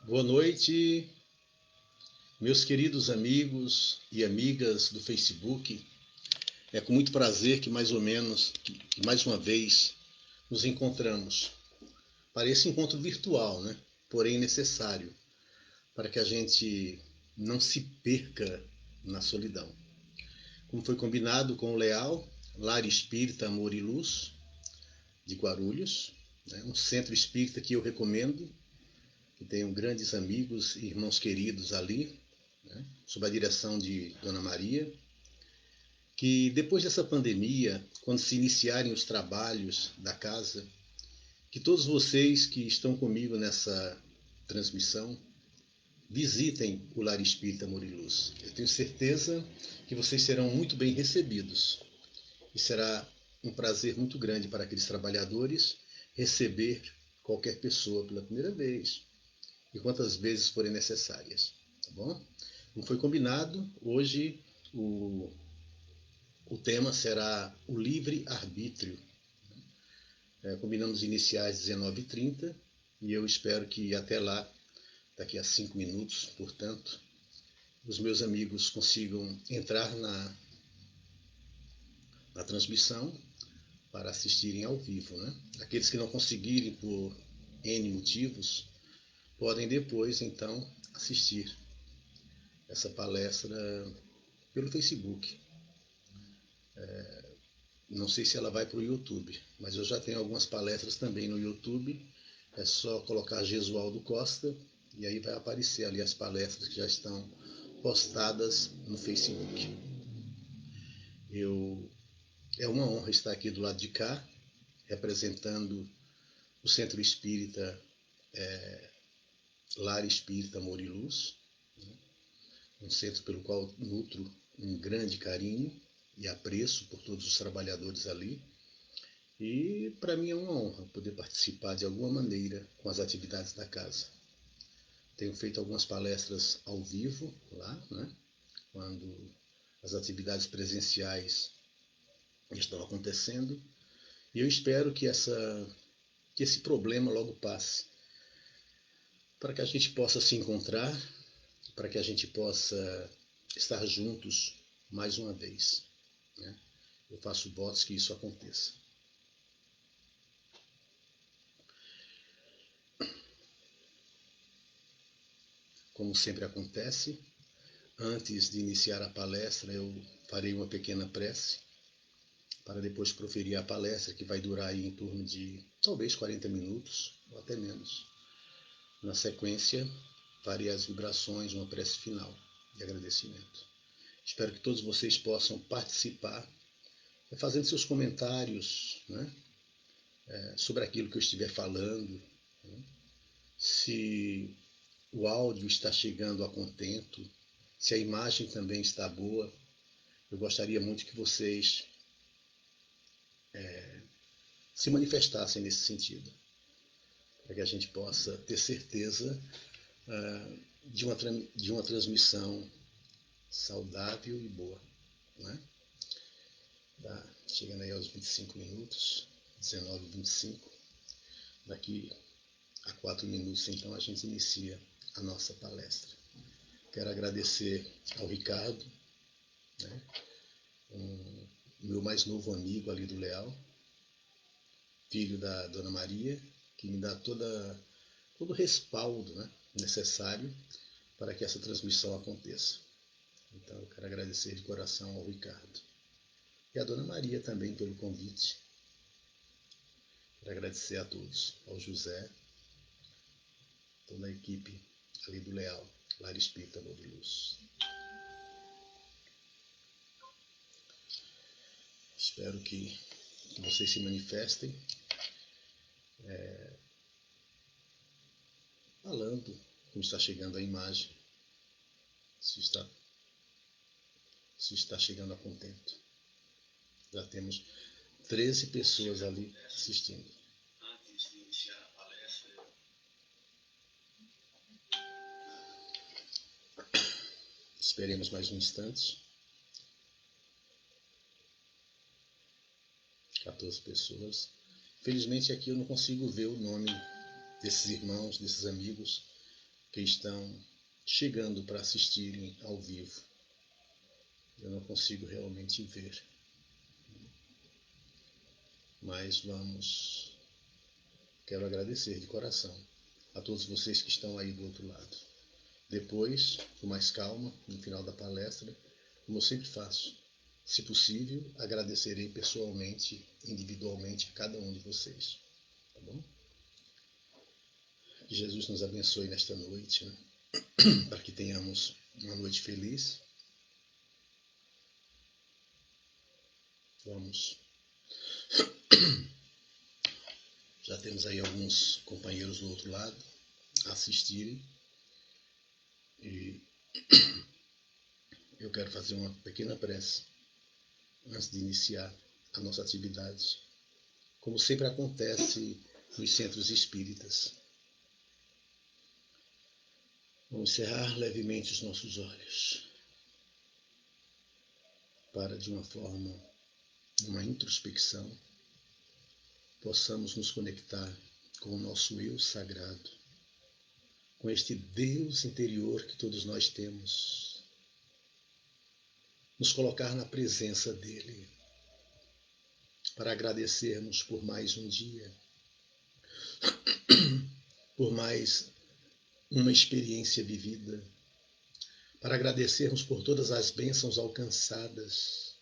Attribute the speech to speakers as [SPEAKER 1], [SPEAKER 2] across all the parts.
[SPEAKER 1] Boa noite, meus queridos amigos e amigas do Facebook. É com muito prazer que mais uma vez nos encontramos para esse encontro virtual, né? Porém necessário para que a gente não se perca na solidão. Como foi combinado com o Leal, Lar Espírita Amor e Luz de Guarulhos, né? Um centro espírita que eu recomendo, que tenho grandes amigos e irmãos queridos ali, né? Sob a direção de Dona Maria, que depois dessa pandemia, quando se iniciarem os trabalhos da casa, que todos vocês que estão comigo nessa transmissão visitem o Lar Espírita Amor e Luz. Eu tenho certeza que vocês serão muito bem recebidos e será um prazer muito grande para aqueles trabalhadores receber qualquer pessoa pela primeira vez e quantas vezes forem necessárias, tá bom? Como foi combinado, hoje o tema será o livre-arbítrio. Combinamos iniciar às 19h30 e eu espero que até lá, daqui a 5 minutos, portanto, os meus amigos consigam entrar na transmissão para assistirem ao vivo, né? Aqueles que não conseguirem por N motivos, podem depois, então, assistir essa palestra pelo Facebook. Não sei se ela vai para o YouTube, mas eu já tenho algumas palestras também no YouTube. É só colocar Gesualdo Costa e aí vai aparecer ali as palestras que já estão postadas no Facebook. É uma honra estar aqui do lado de cá, representando o Centro Espírita Lar Espírita Amor e Luz, um centro pelo qual nutro um grande carinho e apreço por todos os trabalhadores ali. E para mim é uma honra poder participar de alguma maneira com as atividades da casa. Tenho feito algumas palestras ao vivo lá, né, quando as atividades presenciais estão acontecendo. E eu espero que esse problema logo passe, para que a gente possa se encontrar, para que a gente possa estar juntos mais uma vez, né? Eu faço votos que isso aconteça. Como sempre acontece, antes de iniciar a palestra, eu farei uma pequena prece para depois proferir a palestra, que vai durar aí em torno de talvez 40 minutos ou até menos. Na sequência, farei as vibrações, uma prece final de agradecimento. Espero que todos vocês possam participar, fazendo seus comentários, né, sobre aquilo que eu estiver falando, né, se o áudio está chegando a contento, se a imagem também está boa. Eu gostaria muito que vocês se manifestassem nesse sentido, para que a gente possa ter certeza de uma transmissão saudável e boa, né? Tá chegando aí aos 25 minutos, 19h25. Daqui a 4 minutos, então, a gente inicia a nossa palestra. Quero agradecer ao Ricardo, né, o meu mais novo amigo ali do Leal, filho da Dona Maria, que me dá todo o respaldo, né, necessário para que essa transmissão aconteça. Então eu quero agradecer de coração ao Ricardo. E à Dona Maria também pelo convite. Quero agradecer a todos, ao José, toda a equipe ali do Leal, Lar Espírita Amor e Luz. Espero que vocês se manifestem falando como está chegando a imagem, se está chegando a contento. Já temos 13 pessoas ali assistindo. Antes de iniciar a palestra, esperemos mais um instante. 14 pessoas. Felizmente aqui eu não consigo ver o nome desses irmãos, desses amigos, que estão chegando para assistirem ao vivo. Eu não consigo realmente ver, mas quero agradecer de coração a todos vocês que estão aí do outro lado. Depois, com mais calma, no final da palestra, como eu sempre faço, se possível, agradecerei pessoalmente, individualmente a cada um de vocês. Tá bom? Que Jesus nos abençoe nesta noite, né? Para que tenhamos uma noite feliz. Vamos. Já temos aí alguns companheiros do outro lado a assistirem. E eu quero fazer uma pequena prece antes de iniciar a nossa atividade, como sempre acontece nos centros espíritas. Vamos cerrar levemente os nossos olhos para, de uma forma, uma introspecção, possamos nos conectar com o nosso eu sagrado, com este Deus interior que todos nós temos, nos colocar na presença dele, para agradecermos por mais um dia, por mais uma experiência vivida, para agradecermos por todas as bênçãos alcançadas,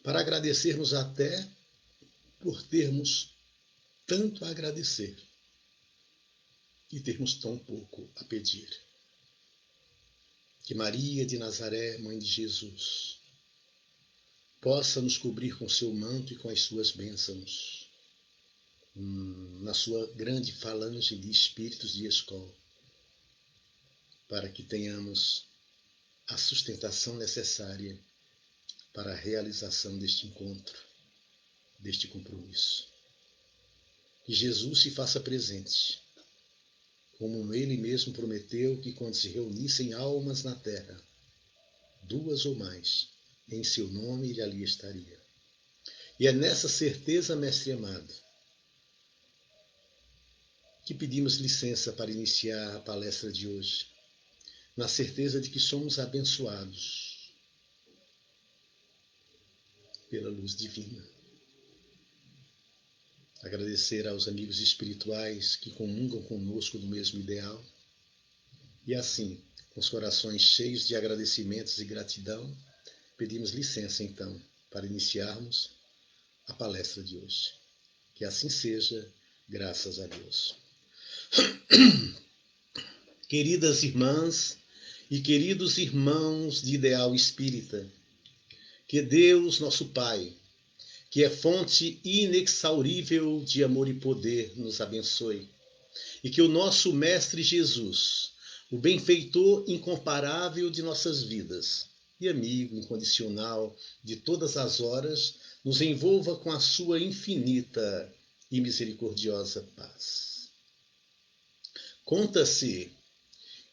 [SPEAKER 1] para agradecermos até por termos tanto a agradecer e termos tão pouco a pedir. Que Maria de Nazaré, Mãe de Jesus, possa nos cobrir com seu manto e com as suas bênçãos, na sua grande falange de espíritos de escola, para que tenhamos a sustentação necessária para a realização deste encontro, deste compromisso. Que Jesus se faça presente, como ele mesmo prometeu que quando se reunissem almas na terra, 2 ou mais, em seu nome ele ali estaria. E é nessa certeza, mestre amado, que pedimos licença para iniciar a palestra de hoje, na certeza de que somos abençoados pela luz divina. Agradecer aos amigos espirituais que comungam conosco do mesmo ideal. E assim, com os corações cheios de agradecimentos e gratidão, pedimos licença então para iniciarmos a palestra de hoje. Que assim seja, graças a Deus. Queridas irmãs e queridos irmãos de ideal espírita, que Deus, nosso Pai, que é fonte inexaurível de amor e poder, nos abençoe. E que o nosso Mestre Jesus, o benfeitor incomparável de nossas vidas e amigo incondicional de todas as horas, nos envolva com a sua infinita e misericordiosa paz. Conta-se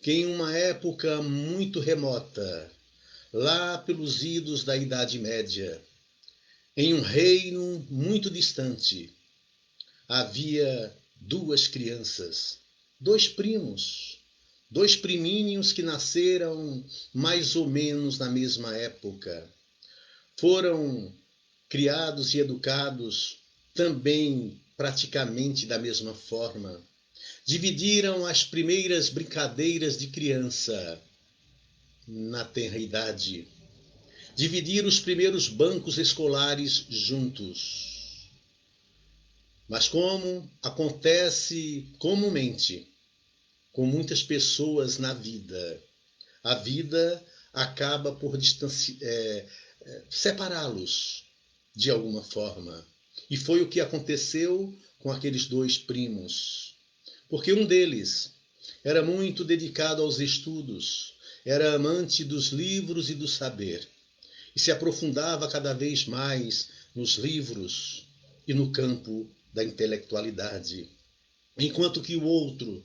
[SPEAKER 1] que em uma época muito remota, lá pelos idos da Idade Média, em um reino muito distante, havia 2 crianças, 2 primos, 2 priminhos que nasceram mais ou menos na mesma época. Foram criados e educados também praticamente da mesma forma. Dividiram as primeiras brincadeiras de criança na tenra idade. Dividiram os primeiros bancos escolares juntos. Mas como acontece comumente com muitas pessoas na vida, a vida acaba por separá-los de alguma forma. E foi o que aconteceu com aqueles 2 primos. Porque um deles era muito dedicado aos estudos, era amante dos livros e do saber, e se aprofundava cada vez mais nos livros e no campo da intelectualidade. Enquanto que o outro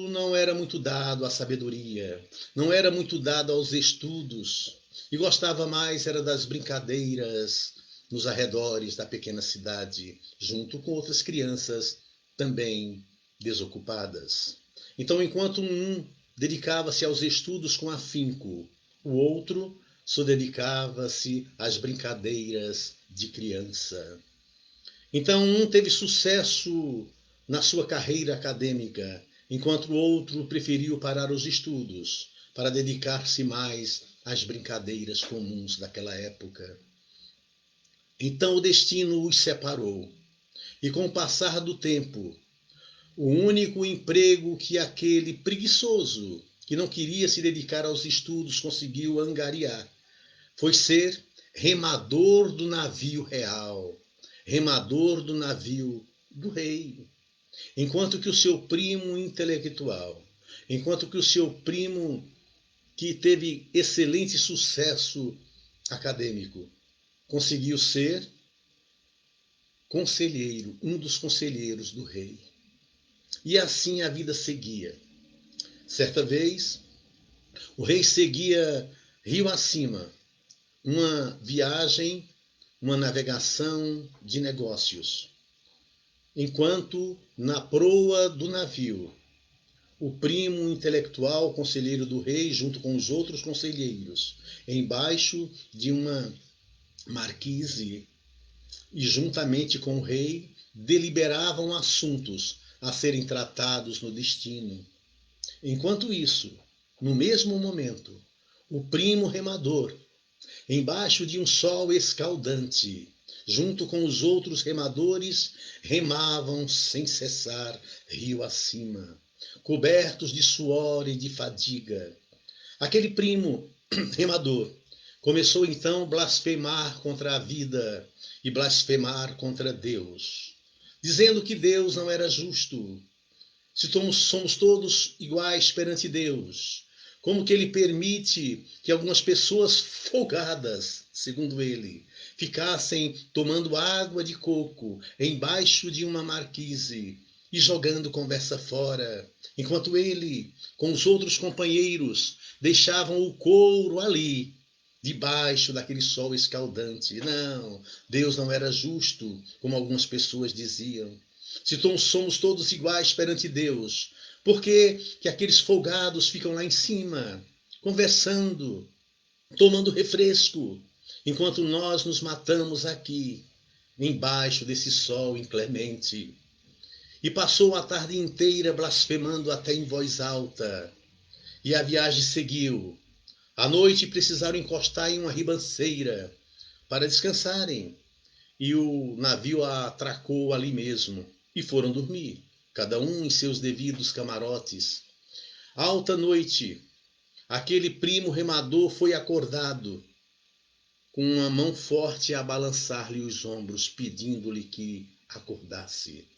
[SPEAKER 1] não era muito dado à sabedoria, não era muito dado aos estudos, e gostava mais era das brincadeiras nos arredores da pequena cidade, junto com outras crianças também desocupadas. Então, enquanto um dedicava-se aos estudos com afinco, o outro só dedicava-se às brincadeiras de criança. Então, um teve sucesso na sua carreira acadêmica, enquanto o outro preferiu parar os estudos para dedicar-se mais às brincadeiras comuns daquela época. Então o destino os separou. E com o passar do tempo, o único emprego que aquele preguiçoso, que não queria se dedicar aos estudos, conseguiu angariar foi ser remador do navio real, remador do navio do rei. Enquanto que o seu primo intelectual, enquanto que o seu primo que teve excelente sucesso acadêmico, conseguiu ser conselheiro, um dos conselheiros do rei. E assim a vida seguia. Certa vez, o rei seguia rio acima, uma viagem, uma navegação de negócios. Enquanto na proa do navio, o primo intelectual, conselheiro do rei, junto com os outros conselheiros, embaixo de uma marquise, e juntamente com o rei, deliberavam assuntos a serem tratados no destino. Enquanto isso, no mesmo momento, o primo remador, embaixo de um sol escaldante, junto com os outros remadores, remavam sem cessar rio acima, cobertos de suor e de fadiga. Aquele primo remador começou então a blasfemar contra a vida e blasfemar contra Deus, dizendo que Deus não era justo. Se somos todos iguais perante Deus, como que ele permite que algumas pessoas folgadas, segundo ele, ficassem tomando água de coco embaixo de uma marquise e jogando conversa fora, enquanto ele, com os outros companheiros, deixavam o couro ali, debaixo daquele sol escaldante? Não, Deus não era justo, como algumas pessoas diziam. Se somos todos iguais perante Deus, por que aqueles folgados ficam lá em cima, conversando, tomando refresco, enquanto nós nos matamos aqui, embaixo desse sol inclemente? E passou a tarde inteira blasfemando até em voz alta. E a viagem seguiu. À noite precisaram encostar em uma ribanceira para descansarem. E o navio atracou ali mesmo. E foram dormir, cada um em seus devidos camarotes. Alta noite, aquele primo remador foi acordado, com uma mão forte a balançar-lhe os ombros, pedindo-lhe que acordasse.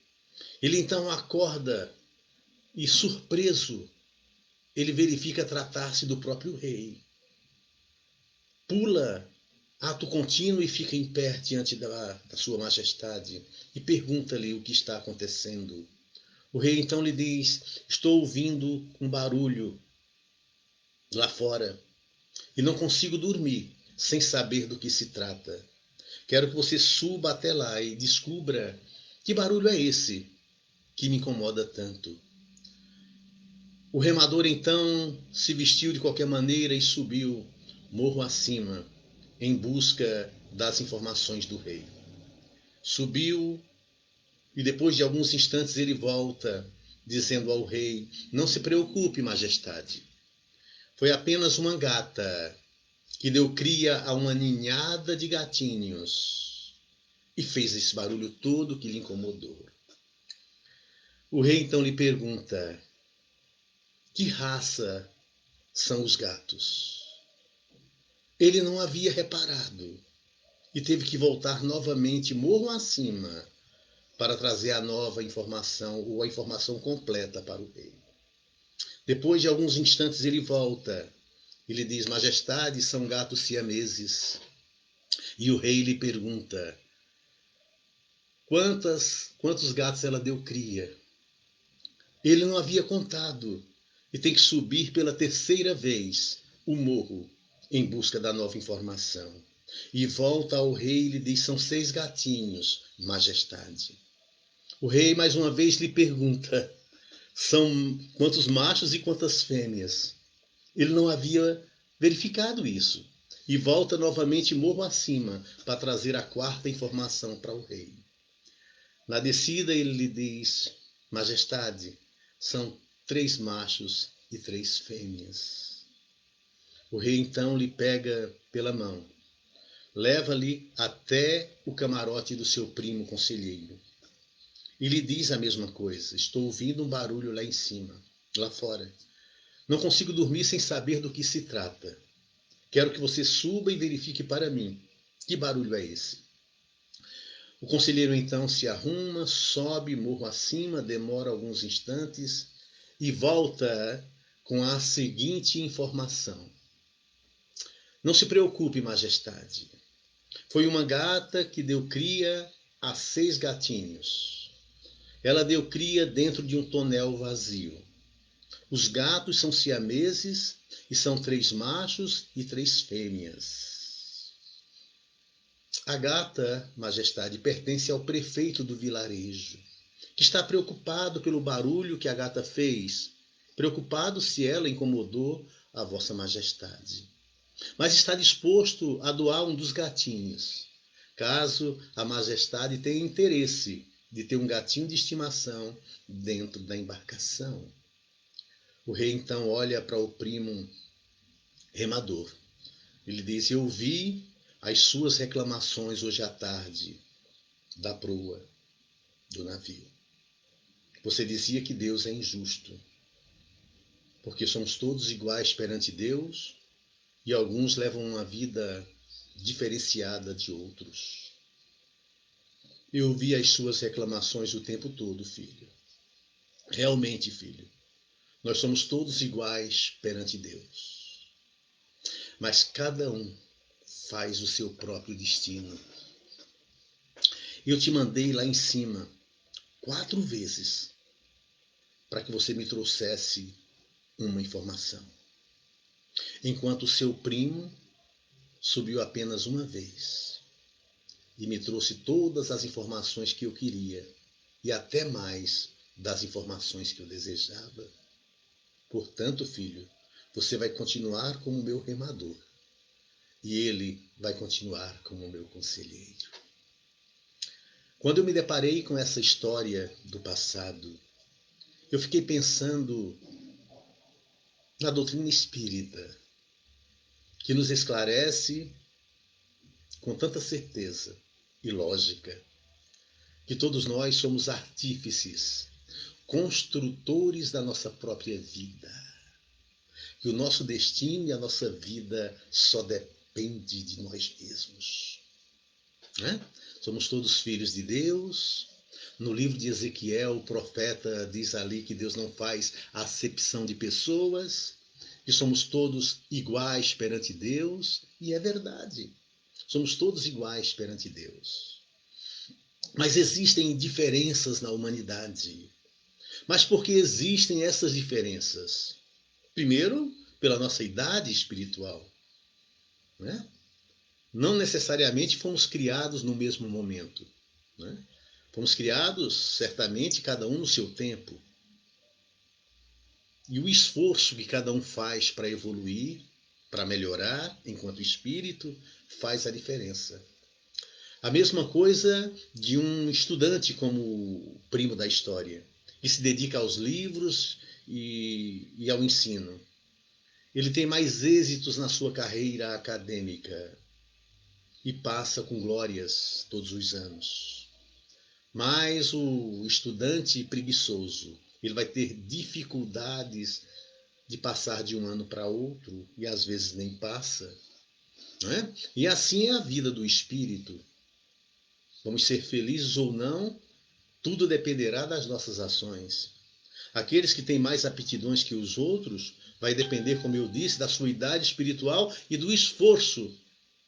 [SPEAKER 1] Ele então acorda e, surpreso, ele verifica tratar-se do próprio rei. Pula, ato contínuo, e fica em pé diante da sua majestade e pergunta-lhe o que está acontecendo. O rei então lhe diz: estou ouvindo um barulho lá fora e não consigo dormir sem saber do que se trata. Quero que você suba até lá e descubra que barulho é esse que me incomoda tanto. O remador então se vestiu de qualquer maneira e subiu morro acima em busca das informações do rei. Subiu e depois de alguns instantes ele volta, dizendo ao rei: não se preocupe, majestade. Foi apenas uma gata que deu cria a uma ninhada de gatinhos e fez esse barulho todo que lhe incomodou. O rei então lhe pergunta: que raça são os gatos? Ele não havia reparado e teve que voltar novamente morro acima para trazer a nova informação, ou a informação completa para o rei. Depois de alguns instantes ele volta e lhe diz: majestade, são gatos siameses. E o rei lhe pergunta: quantos gatos ela deu cria? Ele não havia contado e tem que subir pela terceira vez o morro em busca da nova informação. E volta ao rei e lhe diz: são 6 gatinhos, majestade. O rei mais uma vez lhe pergunta: são quantos machos e quantas fêmeas. Ele não havia verificado isso. E volta novamente morro acima para trazer a quarta informação para o rei. Na descida ele lhe diz: Majestade, são 3 machos e 3 fêmeas. O rei então lhe pega pela mão, leva-lhe até o camarote do seu primo conselheiro e lhe diz a mesma coisa: estou ouvindo um barulho lá em cima, lá fora. Não consigo dormir sem saber do que se trata. Quero que você suba e verifique para mim. Que barulho é esse? O conselheiro então se arruma, sobe morro acima, demora alguns instantes e volta com a seguinte informação: Não se preocupe, majestade. Foi uma gata que deu cria a 6 gatinhos. Ela deu cria dentro de um tonel vazio. Os gatos são siameses e são 3 machos e 3 fêmeas. A gata, majestade, pertence ao prefeito do vilarejo, que está preocupado pelo barulho que a gata fez, preocupado se ela incomodou a vossa majestade. Mas está disposto a doar um dos gatinhos, caso a majestade tenha interesse de ter um gatinho de estimação dentro da embarcação. O rei então olha para o primo remador. Ele diz: eu vi as suas reclamações hoje à tarde da proa do navio. Você dizia que Deus é injusto, porque somos todos iguais perante Deus e alguns levam uma vida diferenciada de outros. Eu vi as suas reclamações o tempo todo, filho. Realmente, filho, nós somos todos iguais perante Deus. Mas cada um faz o seu próprio destino. Eu te mandei lá em cima 4 vezes para que você me trouxesse uma informação, enquanto o seu primo subiu apenas uma vez e me trouxe todas as informações que eu queria e até mais das informações que eu desejava. Portanto, filho, você vai continuar como meu remador e ele vai continuar como meu conselheiro. Quando eu me deparei com essa história do passado, eu fiquei pensando na doutrina espírita, que nos esclarece com tanta certeza e lógica que todos nós somos artífices, construtores da nossa própria vida. Que o nosso destino e a nossa vida só depende de nós mesmos. Né? Somos todos filhos de Deus. No livro de Ezequiel, o profeta diz ali que Deus não faz acepção de pessoas, que somos todos iguais perante Deus, e é verdade. Somos todos iguais perante Deus. Mas existem diferenças na humanidade. Mas por que existem essas diferenças? Primeiro, pela nossa idade espiritual. Né? Não necessariamente fomos criados no mesmo momento. Né? Fomos criados, certamente, cada um no seu tempo. E o esforço que cada um faz para evoluir, para melhorar, enquanto espírito, faz a diferença. A mesma coisa de um estudante como o primo da história, que se dedica aos livros e ao ensino. Ele tem mais êxitos na sua carreira acadêmica e passa com glórias todos os anos. Mas o estudante preguiçoso, ele vai ter dificuldades de passar de um ano para outro e às vezes nem passa. Né? E assim é a vida do espírito. Vamos ser felizes ou não, tudo dependerá das nossas ações. Aqueles que têm mais aptidões que os outros, vai depender, como eu disse, da sua idade espiritual e do esforço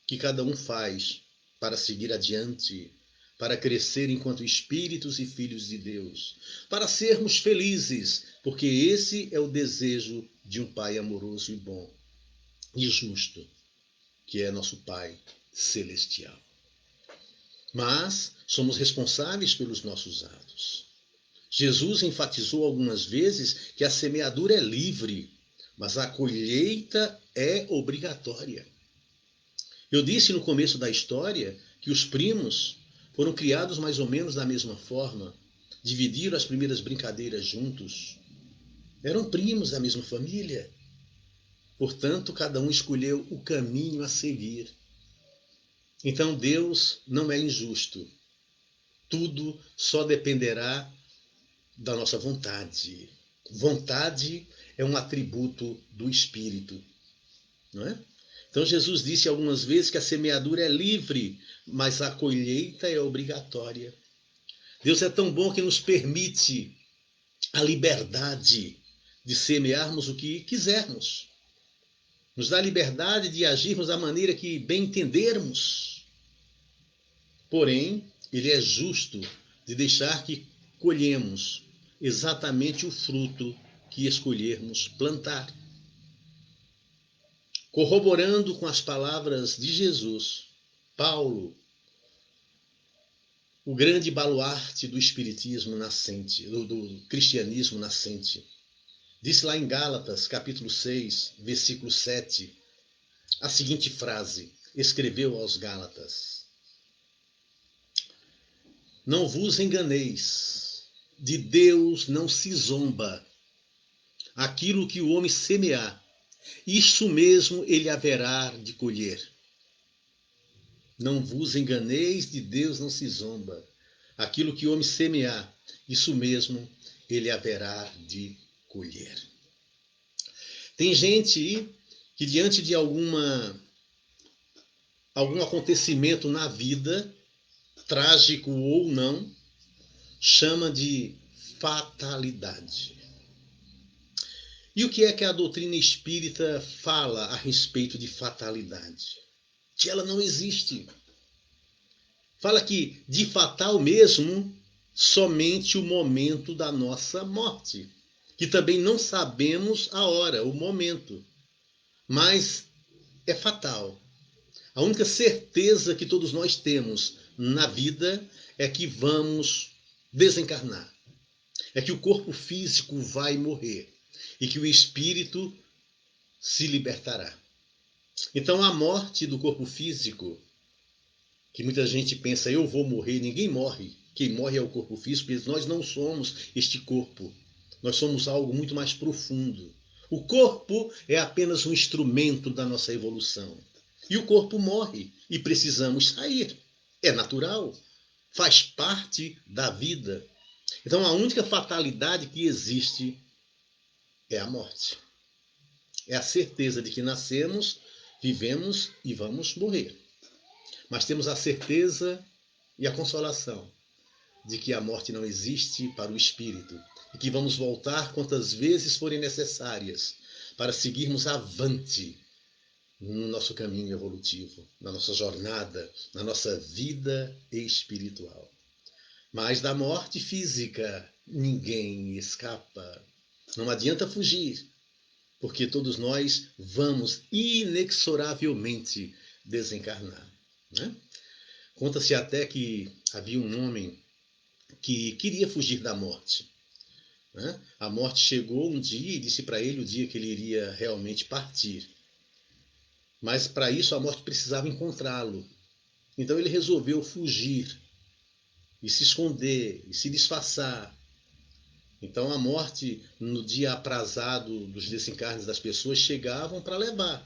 [SPEAKER 1] que cada um faz para seguir adiante, para crescer enquanto espíritos e filhos de Deus, para sermos felizes, porque esse é o desejo de um Pai amoroso e bom e justo, que é nosso Pai celestial. Mas somos responsáveis pelos nossos atos. Jesus enfatizou algumas vezes que a semeadura é livre, mas a colheita é obrigatória. Eu disse no começo da história que os primos foram criados mais ou menos da mesma forma, dividiram as primeiras brincadeiras juntos. Eram primos da mesma família. Portanto, cada um escolheu o caminho a seguir. Então Deus não é injusto. Tudo só dependerá da nossa vontade. Vontade é um atributo do Espírito, não é? Então Jesus disse algumas vezes que a semeadura é livre, mas a colheita é obrigatória. Deus é tão bom que nos permite a liberdade de semearmos o que quisermos. Nos dá a liberdade de agirmos da maneira que bem entendermos. Porém, Ele é justo de deixar que colhemos exatamente o fruto que escolhermos plantar. Corroborando com as palavras de Jesus, Paulo, o grande baluarte do espiritismo nascente, do cristianismo nascente, disse lá em Gálatas, capítulo 6, versículo 7, a seguinte frase, escreveu aos Gálatas: Não vos enganeis, de Deus não se zomba. Aquilo que o homem semear, isso mesmo ele haverá de colher. Não vos enganeis, de Deus não se zomba. Aquilo que o homem semear, isso mesmo ele haverá de colher. Tem gente que diante de algum acontecimento na vida, trágico ou não, chama de fatalidade. E o que é que a doutrina espírita fala a respeito de fatalidade? Que ela não existe. Fala que de fatal mesmo, somente o momento da nossa morte. Que também não sabemos a hora, o momento. Mas é fatal. A única certeza que todos nós temos na vida é que vamos desencarnar. É que o corpo físico vai morrer e que o espírito se libertará. Então a morte do corpo físico, que muita gente pensa, eu vou morrer, ninguém morre. Quem morre é o corpo físico, porque nós não somos este corpo. Nós somos algo muito mais profundo. O corpo é apenas um instrumento da nossa evolução. E o corpo morre e precisamos sair. É natural, faz parte da vida. Então a única fatalidade que existe é a morte. É a certeza de que nascemos, vivemos e vamos morrer. Mas temos a certeza e a consolação de que a morte não existe para o espírito e que vamos voltar quantas vezes forem necessárias para seguirmos avante no nosso caminho evolutivo, na nossa jornada, na nossa vida espiritual. Mas da morte física ninguém escapa. Não adianta fugir, porque todos nós vamos inexoravelmente desencarnar, né? Conta-se até que havia um homem que queria fugir da morte, né? A morte chegou um dia e disse para ele o dia que ele iria realmente partir. Mas para isso a morte precisava encontrá-lo. Então ele resolveu fugir e se esconder e se disfarçar. Então a morte, no dia aprazado dos desencarnes das pessoas, chegavam para levar.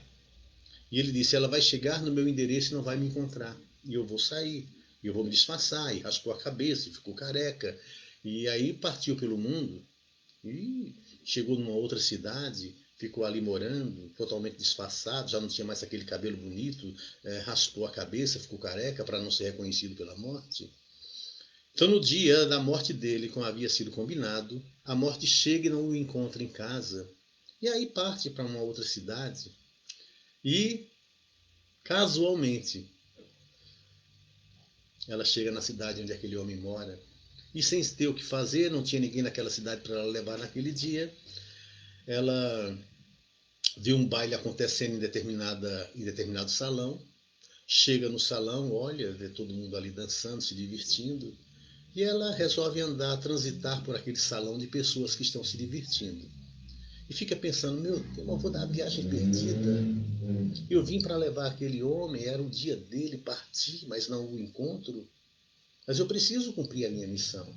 [SPEAKER 1] E ele disse, ela vai chegar no meu endereço e não vai me encontrar. E eu vou sair, e eu vou me disfarçar. E raspou a cabeça, e ficou careca. E aí partiu pelo mundo e chegou numa outra cidade, ficou ali morando, totalmente disfarçado, já não tinha mais aquele cabelo bonito, raspou a cabeça, ficou careca para não ser reconhecido pela morte. Então, no dia da morte dele, como havia sido combinado, a morte chega e não o encontra em casa. E aí parte para uma outra cidade. E, casualmente, ela chega na cidade onde aquele homem mora. E sem ter o que fazer, não tinha ninguém naquela cidade para ela levar naquele dia, ela viu um baile acontecendo em determinado salão. Chega no salão, olha, vê todo mundo ali dançando, se divertindo. E ela resolve andar, transitar por aquele salão de pessoas que estão se divertindo. E fica pensando, meu Deus, eu vou dar a viagem perdida. Eu vim para levar aquele homem, era o dia dele partir, mas não o encontro. Mas eu preciso cumprir a minha missão.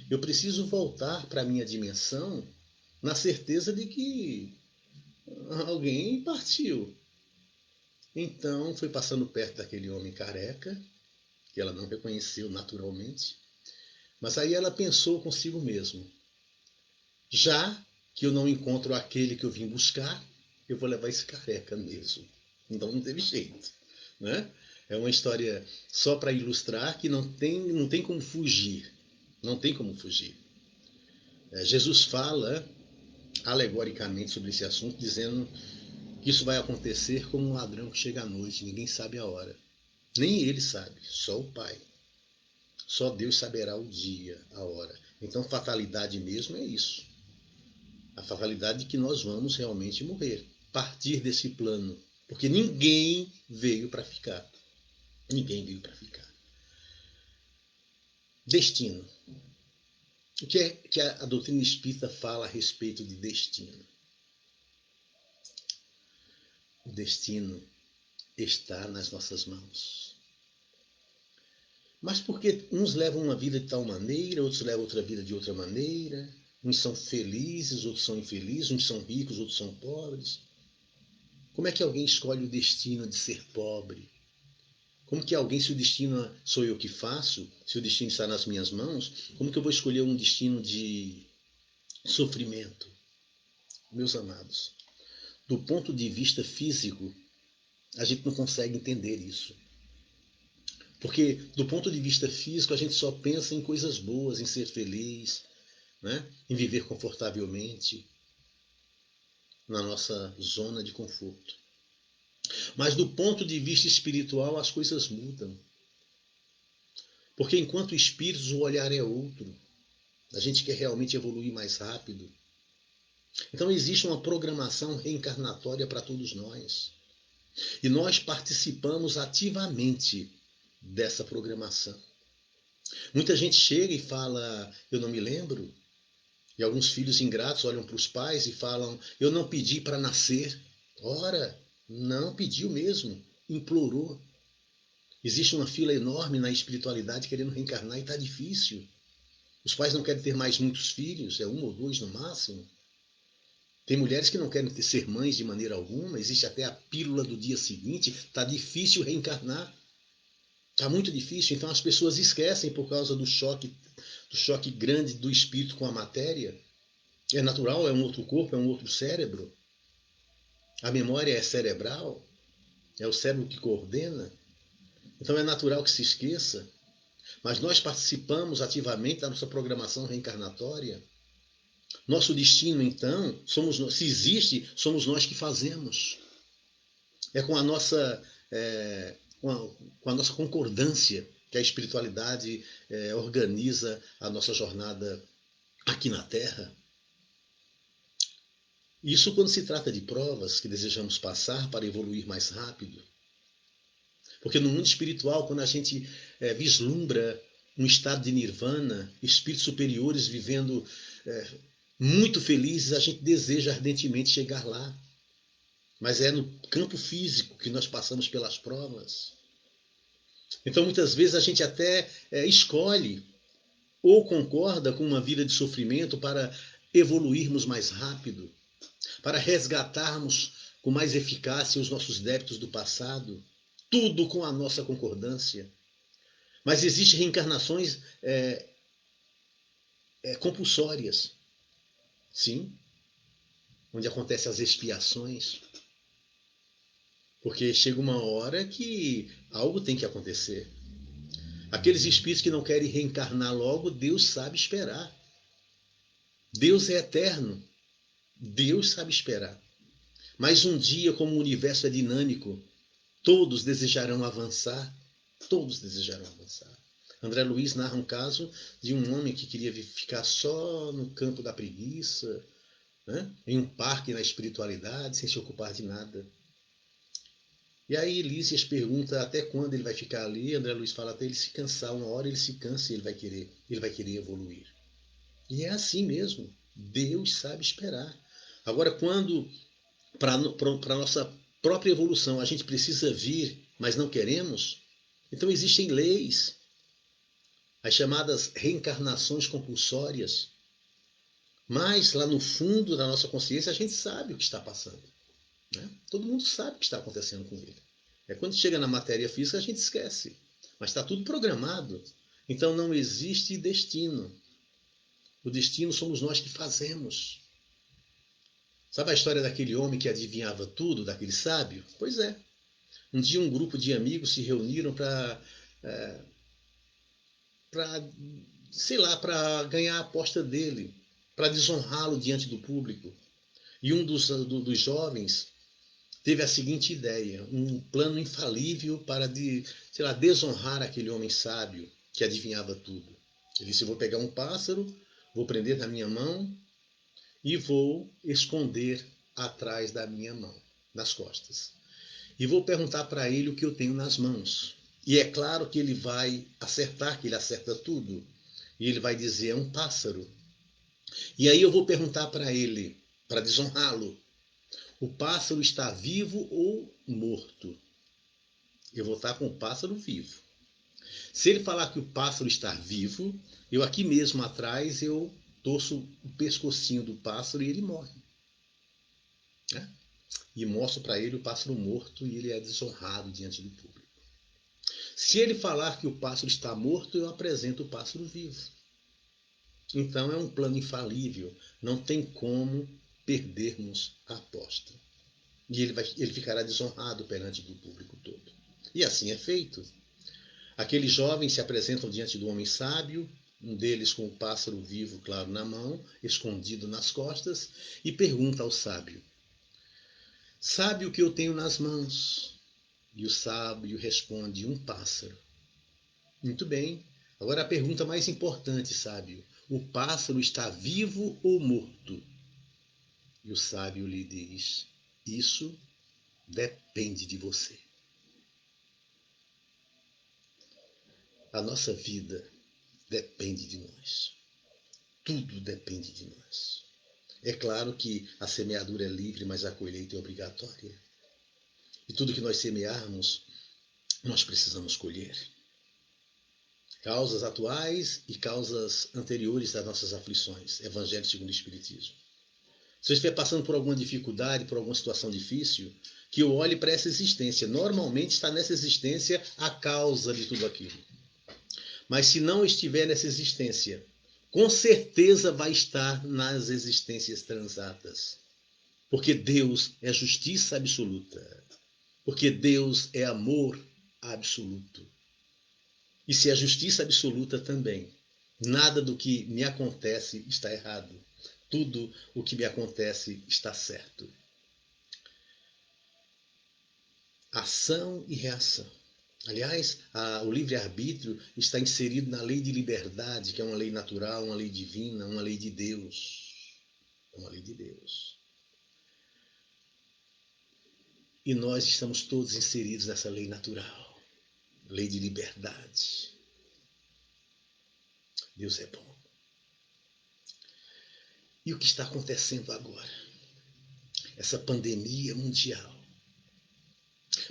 [SPEAKER 1] Eu preciso voltar para a minha dimensão na certeza de que alguém partiu. Então foi passando perto daquele homem careca, que ela não reconheceu naturalmente. Mas aí ela pensou consigo mesmo, já que eu não encontro aquele que eu vim buscar, eu vou levar esse careca mesmo. Então não teve jeito, né? É uma história só para ilustrar que não tem como fugir. Não tem como fugir. Jesus fala alegoricamente sobre esse assunto, dizendo que isso vai acontecer como um ladrão que chega à noite, ninguém sabe a hora. Nem ele sabe, só o Pai. Só Deus saberá o dia, a hora. Então fatalidade mesmo é isso. A fatalidade de que nós vamos realmente morrer. Partir desse plano. Porque ninguém veio para ficar. Ninguém veio para ficar. Destino. O que é que a doutrina espírita fala a respeito de destino? O destino está nas nossas mãos. Mas porque uns levam uma vida de tal maneira, outros levam outra vida de outra maneira, uns são felizes, outros são infelizes, uns são ricos, outros são pobres. Como é que alguém escolhe o destino de ser pobre? Como que alguém, se o destino sou eu que faço, se o destino está nas minhas mãos, como que eu vou escolher um destino de sofrimento? Meus amados, do ponto de vista físico, a gente não consegue entender isso. Porque do ponto de vista físico, a gente só pensa em coisas boas, em ser feliz, né? Em viver confortavelmente na nossa zona de conforto. Mas do ponto de vista espiritual, as coisas mudam. Porque enquanto espíritos, o olhar é outro. A gente quer realmente evoluir mais rápido. Então existe uma programação reencarnatória para todos nós. E nós participamos ativamente dessa programação. Muita gente chega e fala, eu não me lembro. E alguns filhos ingratos olham para os pais e falam, eu não pedi para nascer. Ora, não pediu mesmo, implorou. Existe uma fila enorme na espiritualidade querendo reencarnar e está difícil. Os pais não querem ter mais muitos filhos, é um ou dois no máximo. Tem mulheres que não querem ser mães de maneira alguma, existe até a pílula do dia seguinte, está difícil reencarnar. Está muito difícil, então as pessoas esquecem por causa do choque grande do espírito com a matéria. É natural, é um outro corpo, é um outro cérebro. A memória é cerebral, é o cérebro que coordena. Então é natural que se esqueça. Mas nós participamos ativamente da nossa programação reencarnatória. Nosso destino, então, se existe, somos nós que fazemos. É com a nossa, com a nossa concordância que a espiritualidade organiza a nossa jornada aqui na Terra. Isso quando se trata de provas que desejamos passar para evoluir mais rápido. Porque no mundo espiritual, quando a gente vislumbra um estado de nirvana, espíritos superiores vivendo muito felizes, a gente deseja ardentemente chegar lá. Mas é no campo físico que nós passamos pelas provas. Então muitas vezes a gente até escolhe ou concorda com uma vida de sofrimento para evoluirmos mais rápido, para resgatarmos com mais eficácia os nossos débitos do passado, tudo com a nossa concordância. Mas existem reencarnações compulsórias, sim, onde acontecem as expiações, porque chega uma hora que algo tem que acontecer. Aqueles espíritos que não querem reencarnar logo, Deus sabe esperar. Deus é eterno, Deus sabe esperar. Mas um dia, como o universo é dinâmico, todos desejarão avançar. Todos desejarão avançar. André Luiz narra um caso de um homem que queria ficar só no campo da preguiça, né? Em um parque na espiritualidade, sem se ocupar de nada. E aí Lísias pergunta até quando ele vai ficar ali. André Luiz fala até ele se cansar. Uma hora ele se cansa e ele vai querer evoluir. E é assim mesmo. Deus sabe esperar. Agora, quando para a nossa própria evolução a gente precisa vir, mas não queremos, então existem leis, as chamadas reencarnações compulsórias. Mas lá no fundo da nossa consciência a gente sabe o que está passando. Né? Todo mundo sabe o que está acontecendo com ele. É quando chega na matéria física a gente esquece. Mas está tudo programado. Então não existe destino. O destino somos nós que fazemos. Sabe a história daquele homem que adivinhava tudo, daquele sábio? Pois é. Um dia um grupo de amigos se reuniram para sei lá, para ganhar a aposta dele, para desonrá-lo diante do público. E um dos jovens teve a seguinte ideia, um plano infalível para sei lá, desonrar aquele homem sábio que adivinhava tudo. Ele disse, eu vou pegar um pássaro, vou prender na minha mão e vou esconder atrás da minha mão, nas costas. E vou perguntar para ele o que eu tenho nas mãos. E é claro que ele vai acertar, que ele acerta tudo. E ele vai dizer, é um pássaro. E aí eu vou perguntar para ele, para desonrá-lo, o pássaro está vivo ou morto? Eu vou estar com o pássaro vivo. Se ele falar que o pássaro está vivo, eu aqui mesmo atrás, eu torço o pescocinho do pássaro e ele morre. Né? E mostro para ele o pássaro morto e ele é desonrado diante do público. Se ele falar que o pássaro está morto, eu apresento o pássaro vivo. Então é um plano infalível, não tem como perdermos a aposta. E ele ficará desonrado perante do público todo. E assim é feito. Aqueles jovens se apresentam diante do homem sábio, um deles com o pássaro vivo, claro, na mão, escondido nas costas, e pergunta ao sábio, sabe o que eu tenho nas mãos? E o sábio responde, um pássaro. Muito bem. Agora a pergunta mais importante, sábio. O pássaro está vivo ou morto? E o sábio lhe diz, isso depende de você. A nossa vida depende de nós. Tudo depende de nós. É claro que a semeadura é livre, mas a colheita é obrigatória. E tudo que nós semearmos, nós precisamos colher. Causas atuais e causas anteriores das nossas aflições. Evangelho segundo o Espiritismo. Se eu estiver passando por alguma dificuldade, por alguma situação difícil, que eu olhe para essa existência. Normalmente está nessa existência a causa de tudo aquilo. Mas se não estiver nessa existência, com certeza vai estar nas existências transatas. Porque Deus é justiça absoluta. Porque Deus é amor absoluto. E se é justiça absoluta também, nada do que me acontece está errado. Tudo o que me acontece está certo. Ação e reação. Aliás, o livre-arbítrio está inserido na lei de liberdade, que é uma lei natural, uma lei divina, uma lei de Deus. É uma lei de Deus. E nós estamos todos inseridos nessa lei natural, lei de liberdade. Deus é bom. E o que está acontecendo agora? Essa pandemia mundial.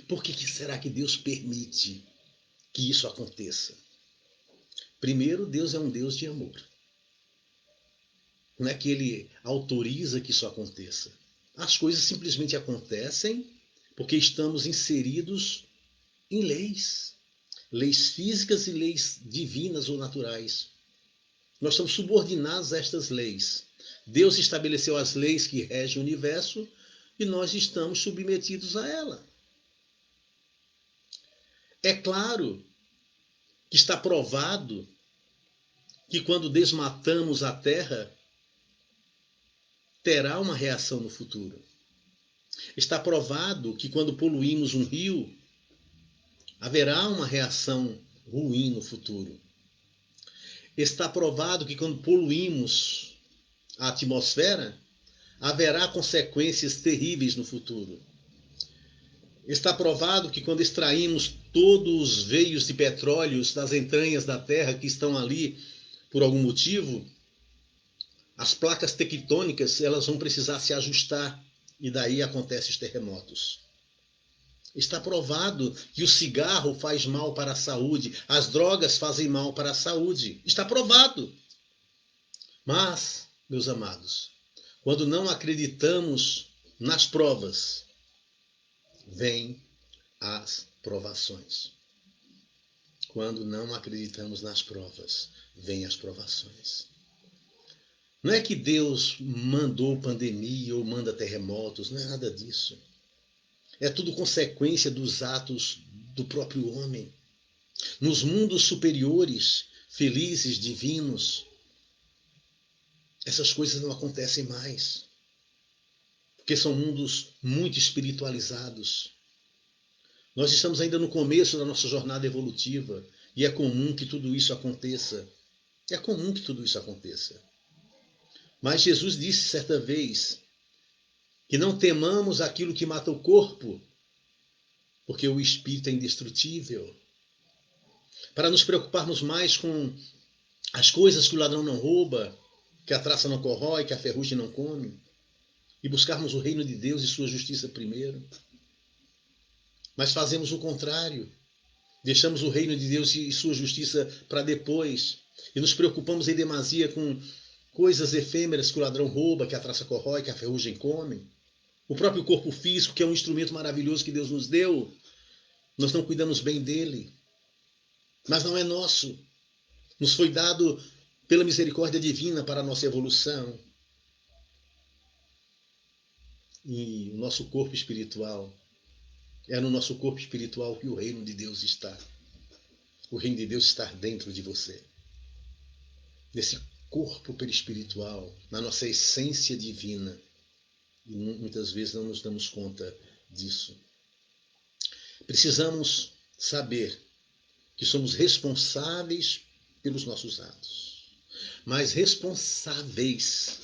[SPEAKER 1] Por que será que Deus permite que isso aconteça? Primeiro, Deus é um Deus de amor. Não é que Ele autoriza que isso aconteça. As coisas simplesmente acontecem porque estamos inseridos em leis. Leis físicas e leis divinas ou naturais. Nós estamos subordinados a estas leis. Deus estabeleceu as leis que regem o universo e nós estamos submetidos a ela. É claro que está provado que quando desmatamos a terra, terá uma reação no futuro. Está provado que quando poluímos um rio, haverá uma reação ruim no futuro. Está provado que quando poluímos a atmosfera, haverá consequências terríveis no futuro. Está provado que quando extraímos todos os veios de petróleos das entranhas da Terra que estão ali por algum motivo, as placas tectônicas elas vão precisar se ajustar e daí acontecem os terremotos. Está provado que o cigarro faz mal para a saúde, as drogas fazem mal para a saúde. Está provado. Mas, meus amados, quando não acreditamos nas provas, vêm as provações. Quando não acreditamos nas provas, vêm as provações. Não é que Deus mandou pandemia ou manda terremotos, não é nada disso. É tudo consequência dos atos do próprio homem. Nos mundos superiores, felizes, divinos, essas coisas não acontecem mais. Porque são mundos muito espiritualizados. Nós estamos ainda no começo da nossa jornada evolutiva e é comum que tudo isso aconteça. É comum que tudo isso aconteça. Mas Jesus disse certa vez que não temamos aquilo que mata o corpo, porque o espírito é indestrutível. Para nos preocuparmos mais com as coisas que o ladrão não rouba, que a traça não corrói, que a ferrugem não come, e buscarmos o reino de Deus e sua justiça primeiro. Mas fazemos o contrário. Deixamos o reino de Deus e sua justiça para depois. E nos preocupamos em demasia com coisas efêmeras que o ladrão rouba, que a traça corrói, que a ferrugem come. O próprio corpo físico, que é um instrumento maravilhoso que Deus nos deu, nós não cuidamos bem dele. Mas não é nosso. Nos foi dado pela misericórdia divina para a nossa evolução. E o nosso corpo espiritual, é no nosso corpo espiritual que o reino de Deus está. O reino de Deus está dentro de você. Nesse corpo perispiritual, na nossa essência divina. E muitas vezes não nos damos conta disso. Precisamos saber que somos responsáveis pelos nossos atos. Mas responsáveis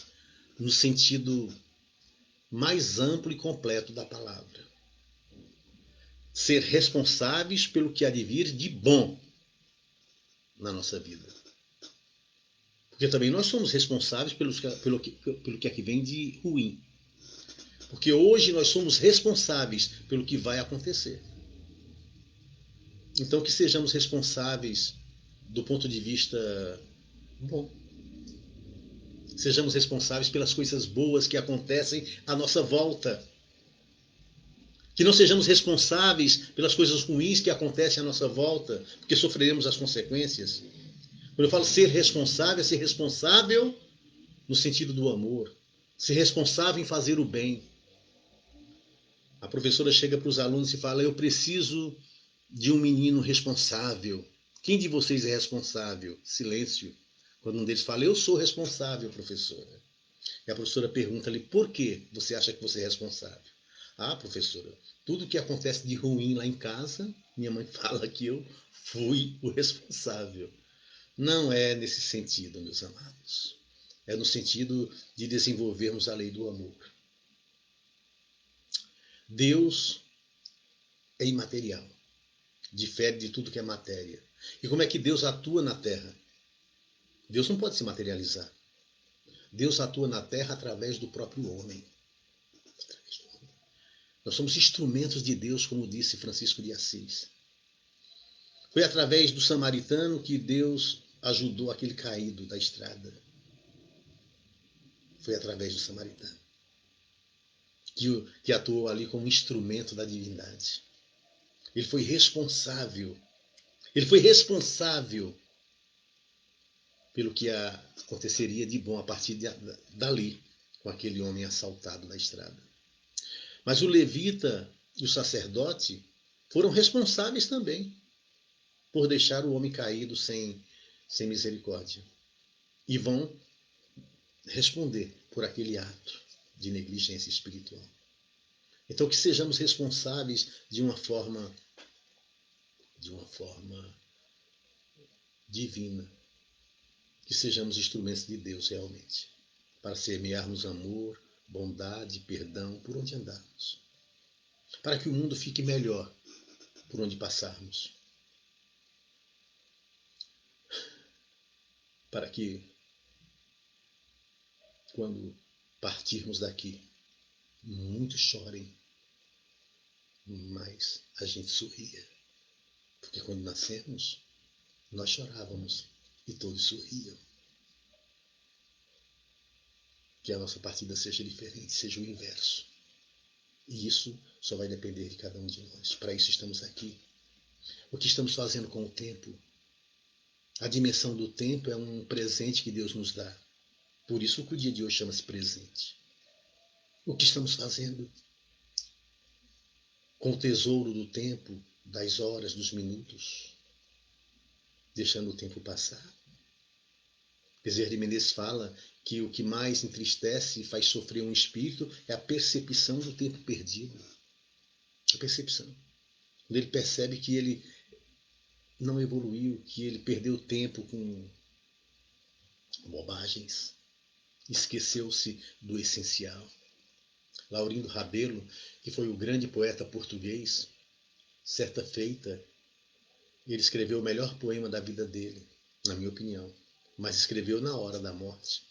[SPEAKER 1] no sentido mais amplo e completo da palavra. Ser responsáveis pelo que há de vir de bom na nossa vida. Porque também nós somos responsáveis pelo que aqui vem de ruim. Porque hoje nós somos responsáveis pelo que vai acontecer. Então que sejamos responsáveis do ponto de vista bom. Sejamos responsáveis pelas coisas boas que acontecem à nossa volta. Que não sejamos responsáveis pelas coisas ruins que acontecem à nossa volta, porque sofreremos as consequências. Quando eu falo ser responsável, é ser responsável no sentido do amor. Ser responsável em fazer o bem. A professora chega para os alunos e fala: eu preciso de um menino responsável. Quem de vocês é responsável? Silêncio. Quando um deles fala: eu sou responsável, professora. E a professora pergunta-lhe: por que você acha que você é responsável? Ah, professora, tudo que acontece de ruim lá em casa, minha mãe fala que eu fui o responsável. Não é nesse sentido, meus amados. É no sentido de desenvolvermos a lei do amor. Deus é imaterial. Difere de tudo que é matéria. E como é que Deus atua na Terra? Deus não pode se materializar. Deus atua na Terra através do próprio homem. Nós somos instrumentos de Deus, como disse Francisco de Assis. Foi através do samaritano que Deus ajudou aquele caído da estrada. Foi através do samaritano. Que atuou ali como instrumento da divindade. Ele foi responsável. Ele foi responsável pelo que aconteceria de bom a partir dali, com aquele homem assaltado na estrada. Mas o levita e o sacerdote foram responsáveis também por deixar o homem caído sem misericórdia. E vão responder por aquele ato de negligência espiritual. Então que sejamos responsáveis de uma forma divina. Que sejamos instrumentos de Deus realmente, para semearmos amor, bondade, perdão, por onde andarmos. para que o mundo fique melhor por onde passarmos. Para que, quando partirmos daqui, muitos chorem, mas a gente sorria. Porque quando nascemos, nós chorávamos e todos sorriam. Que a nossa partida seja diferente, seja o inverso. E isso só vai depender de cada um de nós. Para isso estamos aqui. O que estamos fazendo com o tempo? A dimensão do tempo é um presente que Deus nos dá. Por isso que o dia de hoje chama-se presente. O que estamos fazendo com o tesouro do tempo, das horas, dos minutos? Deixando o tempo passar? Bezerra de Menezes fala que o que mais entristece e faz sofrer um espírito é a percepção do tempo perdido. A percepção. Quando ele percebe que ele não evoluiu, que ele perdeu tempo com bobagens, esqueceu-se do essencial. Laurindo Rabelo, que foi o grande poeta português, certa feita, ele escreveu o melhor poema da vida dele, na minha opinião, mas escreveu na hora da morte.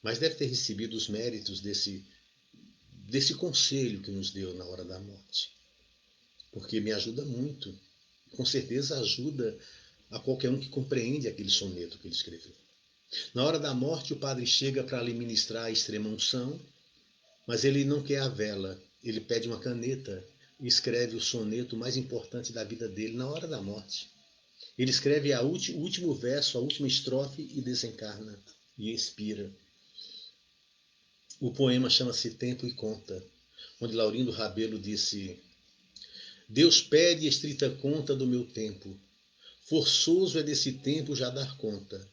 [SPEAKER 1] Mas deve ter recebido os méritos desse conselho que nos deu na hora da morte. Porque me ajuda muito. Com certeza ajuda a qualquer um que compreende aquele soneto que ele escreveu. Na hora da morte, o padre chega para lhe ministrar a extrema unção, mas ele não quer a vela. Ele pede uma caneta e escreve o soneto mais importante da vida dele na hora da morte. Ele escreve o último verso, a última estrofe e desencarna e expira. O poema chama-se Tempo e Conta, onde Laurindo Rabelo disse: Deus pede estrita conta do meu tempo, forçoso é desse tempo já dar conta.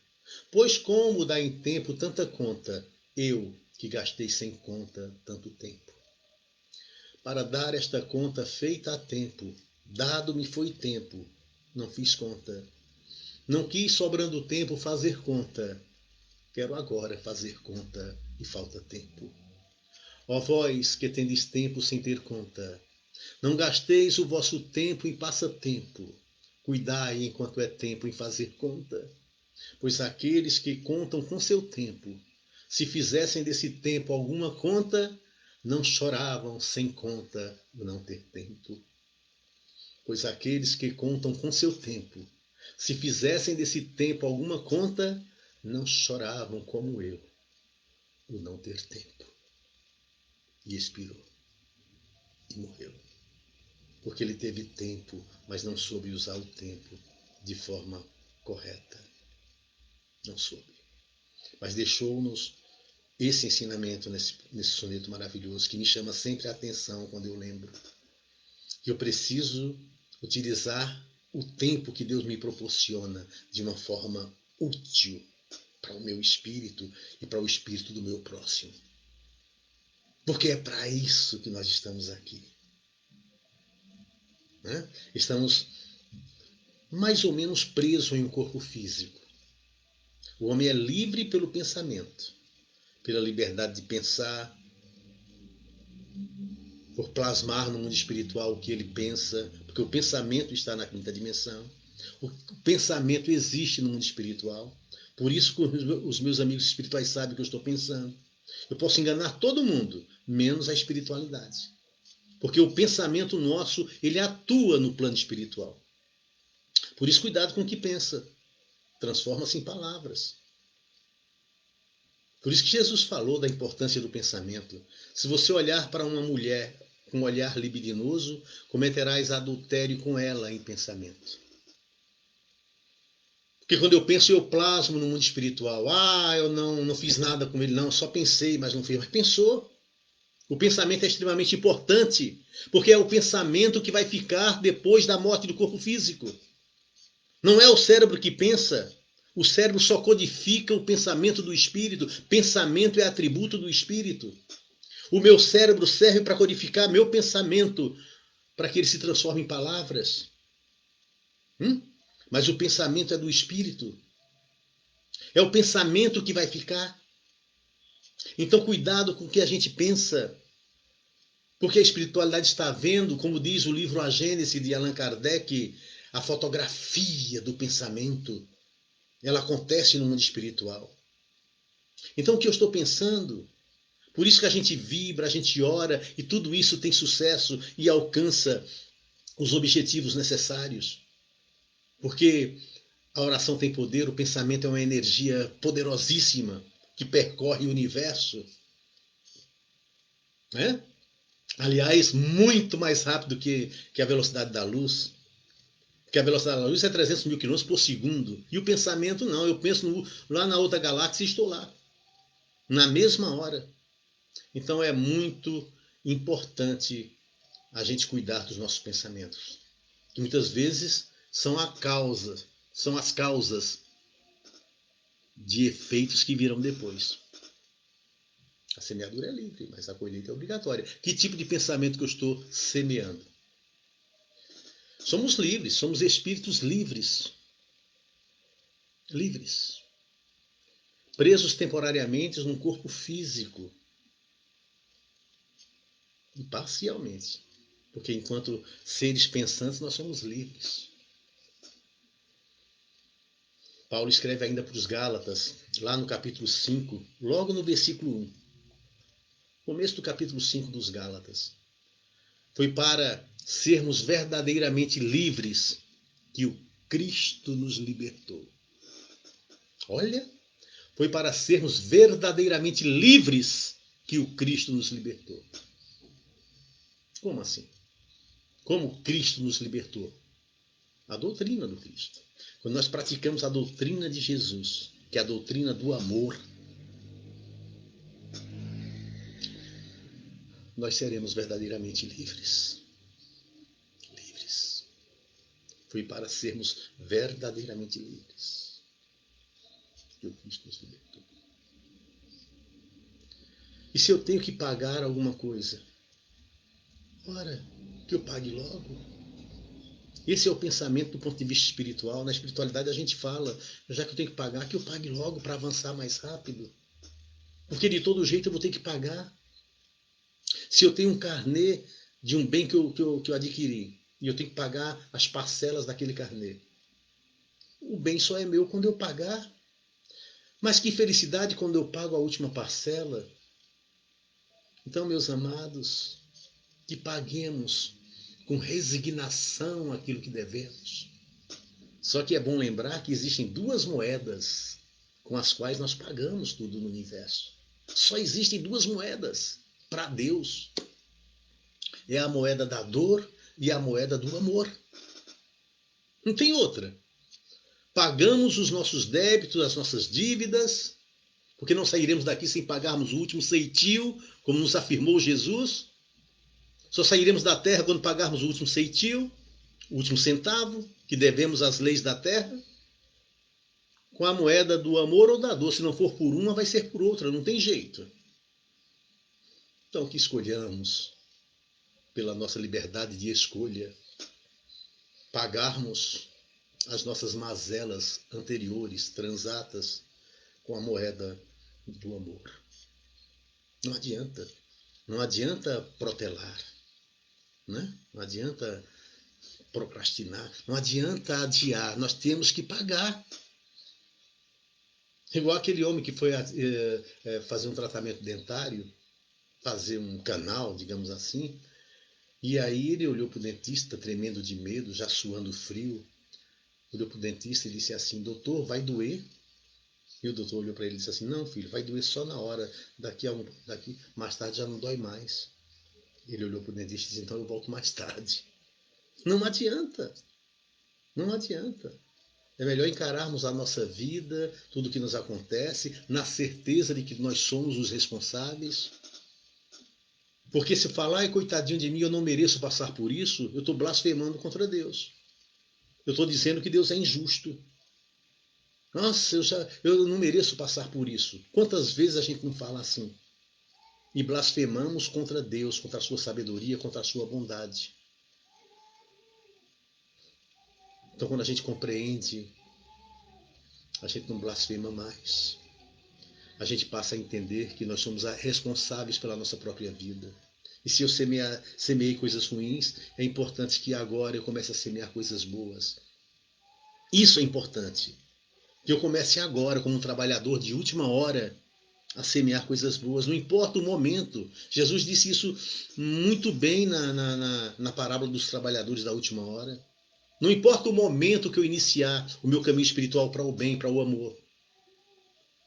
[SPEAKER 1] Pois como dá em tempo tanta conta, eu que gastei sem conta tanto tempo? Para dar esta conta feita a tempo, dado me foi tempo, não fiz conta. Não quis sobrando tempo fazer conta, quero agora fazer conta e falta tempo. Ó vós que tendes tempo sem ter conta, não gasteis o vosso tempo em passatempo, cuidai enquanto é tempo em fazer conta, pois aqueles que contam com seu tempo, se fizessem desse tempo alguma conta, não choravam sem conta o não ter tempo. Pois aqueles que contam com seu tempo, se fizessem desse tempo alguma conta, não choravam como eu o não ter tempo. E expirou. E morreu. Porque ele teve tempo, mas não soube usar o tempo de forma correta. Não soube. Mas deixou-nos esse ensinamento nesse soneto maravilhoso, que me chama sempre a atenção quando eu lembro. Que eu preciso utilizar o tempo que Deus me proporciona de uma forma útil para o meu espírito e para o espírito do meu próximo. Porque é para isso que nós estamos aqui. Né? Estamos mais ou menos presos em um corpo físico. O homem é livre pelo pensamento, pela liberdade de pensar, por plasmar no mundo espiritual o que ele pensa, porque o pensamento está na quinta dimensão. O pensamento existe no mundo espiritual. Por isso que os meus amigos espirituais sabem o que eu estou pensando. Eu posso enganar todo mundo, menos a espiritualidade. Porque o pensamento nosso, ele atua no plano espiritual. Por isso, cuidado com o que pensa. Transforma-se em palavras. Por isso que Jesus falou da importância do pensamento. Se você olhar para uma mulher com um olhar libidinoso, cometerás adultério com ela em pensamento. Porque quando eu penso, eu plasmo no mundo espiritual. Eu não fiz nada com ele, não, só pensei, mas não fiz. Mas pensou. O pensamento é extremamente importante, porque é o pensamento que vai ficar depois da morte do corpo físico. Não é o cérebro que pensa. O cérebro só codifica o pensamento do espírito. Pensamento é atributo do espírito. O meu cérebro serve para codificar meu pensamento, para que ele se transforme em palavras. Mas o pensamento é do espírito. É o pensamento que vai ficar. Então, cuidado com o que a gente pensa. Porque a espiritualidade está vendo, como diz o livro A Gênese de Allan Kardec, a fotografia do pensamento. Ela acontece no mundo espiritual. Então o que eu estou pensando? Por isso que a gente vibra, a gente ora e tudo isso tem sucesso e alcança os objetivos necessários. Porque a oração tem poder, o pensamento é uma energia poderosíssima que percorre o universo. Né? Aliás, muito mais rápido que a velocidade da luz. Porque a velocidade da luz é 300 mil quilômetros por segundo. E o pensamento não. Eu penso lá na outra galáxia e estou lá. Na mesma hora. Então é muito importante a gente cuidar dos nossos pensamentos. Que muitas vezes são as causas de efeitos que virão depois. A semeadura é livre, mas a colheita é obrigatória. Que tipo de pensamento que eu estou semeando? Somos livres, somos espíritos livres. Livres. Presos temporariamente num corpo físico. E parcialmente. Porque enquanto seres pensantes, nós somos livres. Paulo escreve ainda para os Gálatas, lá no capítulo 5, logo no versículo 1. Começo do capítulo 5 dos Gálatas. Foi para sermos verdadeiramente livres que o Cristo nos libertou. Olha, foi para sermos verdadeiramente livres que o Cristo nos libertou. Como assim? Como Cristo nos libertou? A doutrina do Cristo. Quando nós praticamos a doutrina de Jesus, que é a doutrina do amor, nós seremos verdadeiramente livres. Livres. Foi para sermos verdadeiramente livres que o Cristo nos libertou. E se eu tenho que pagar alguma coisa? Ora, que eu pague logo. Esse é o pensamento do ponto de vista espiritual. Na espiritualidade a gente fala, já que eu tenho que pagar, que eu pague logo para avançar mais rápido. Porque de todo jeito eu vou ter que pagar. Se eu tenho um carnê de um bem que eu adquiri e eu tenho que pagar as parcelas daquele carnê, o bem só é meu quando eu pagar. Mas que felicidade quando eu pago a última parcela. Então, meus amados, que paguemos com resignação aquilo que devemos. Só que é bom lembrar que existem duas moedas com as quais nós pagamos tudo no universo. Só existem duas moedas para Deus. É a moeda da dor e a moeda do amor. Não tem outra. Pagamos os nossos débitos, as nossas dívidas, porque não sairemos daqui sem pagarmos o último ceitil, como nos afirmou Jesus. Só sairemos da terra quando pagarmos o último ceitil, o último centavo, que devemos às leis da terra, com a moeda do amor ou da dor. Se não for por uma, vai ser por outra, não tem jeito. Então, que escolhamos, pela nossa liberdade de escolha, pagarmos as nossas mazelas anteriores, transatas, com a moeda do amor. Não adianta. Não adianta protelar. Né? Não adianta procrastinar. Não adianta adiar. Nós temos que pagar. Igual aquele homem que foi fazer um tratamento dentário, fazer um canal, digamos assim, e aí ele olhou para o dentista, tremendo de medo, já suando frio, olhou para o dentista e disse assim: doutor, vai doer? E o doutor olhou para ele e disse assim: não, filho, vai doer só na hora, daqui mais tarde já não dói mais. Ele olhou para o dentista e disse: então eu volto mais tarde. Não adianta, não adianta. É melhor encararmos a nossa vida, tudo o que nos acontece, na certeza de que nós somos os responsáveis. Porque se falar, ai, coitadinho de mim, eu não mereço passar por isso, eu estou blasfemando contra Deus. Eu estou dizendo que Deus é injusto. Nossa, eu não mereço passar por isso. Quantas vezes a gente não fala assim? E blasfemamos contra Deus, contra a sua sabedoria, contra a sua bondade. Então, quando a gente compreende, a gente não blasfema mais. A gente passa a entender que nós somos responsáveis pela nossa própria vida. E se eu semeei coisas ruins, é importante que agora eu comece a semear coisas boas. Isso é importante. Que eu comece agora, como um trabalhador de última hora, a semear coisas boas, não importa o momento. Jesus disse isso muito bem na parábola dos trabalhadores da última hora. Não importa o momento que eu iniciar o meu caminho espiritual para o bem, para o amor.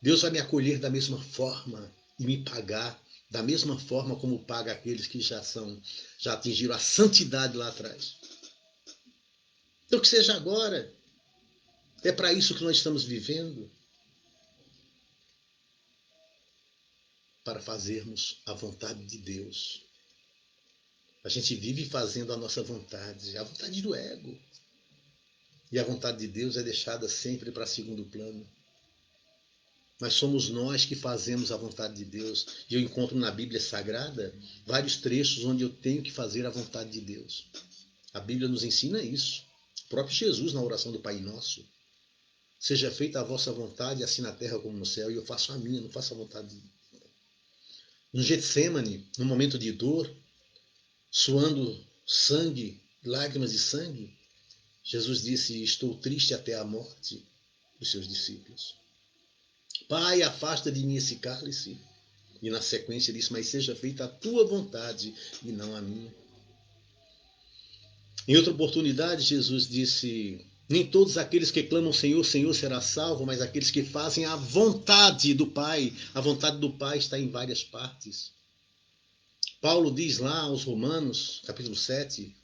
[SPEAKER 1] Deus vai me acolher da mesma forma e me pagar da mesma forma como paga aqueles que já atingiram a santidade lá atrás. Então que seja agora. É para isso que nós estamos vivendo. Para fazermos a vontade de Deus. A gente vive fazendo a nossa vontade, a vontade do ego. E a vontade de Deus é deixada sempre para segundo plano. Mas somos nós que fazemos a vontade de Deus. E eu encontro na Bíblia Sagrada vários trechos onde eu tenho que fazer a vontade de Deus. A Bíblia nos ensina isso. O próprio Jesus, na oração do Pai Nosso. Seja feita a vossa vontade, assim na terra como no céu, e eu faço a minha, não faço a vontade de Deus. No Getsemane, no momento de dor, suando sangue, lágrimas de sangue, Jesus disse: estou triste até a morte dos seus discípulos. Pai, afasta de mim esse cálice. E na sequência disse: mas seja feita a tua vontade e não a minha. Em outra oportunidade, Jesus disse: nem todos aqueles que clamam Senhor, Senhor será salvo, mas aqueles que fazem a vontade do Pai. A vontade do Pai está em várias partes. Paulo diz lá aos Romanos, capítulo 7,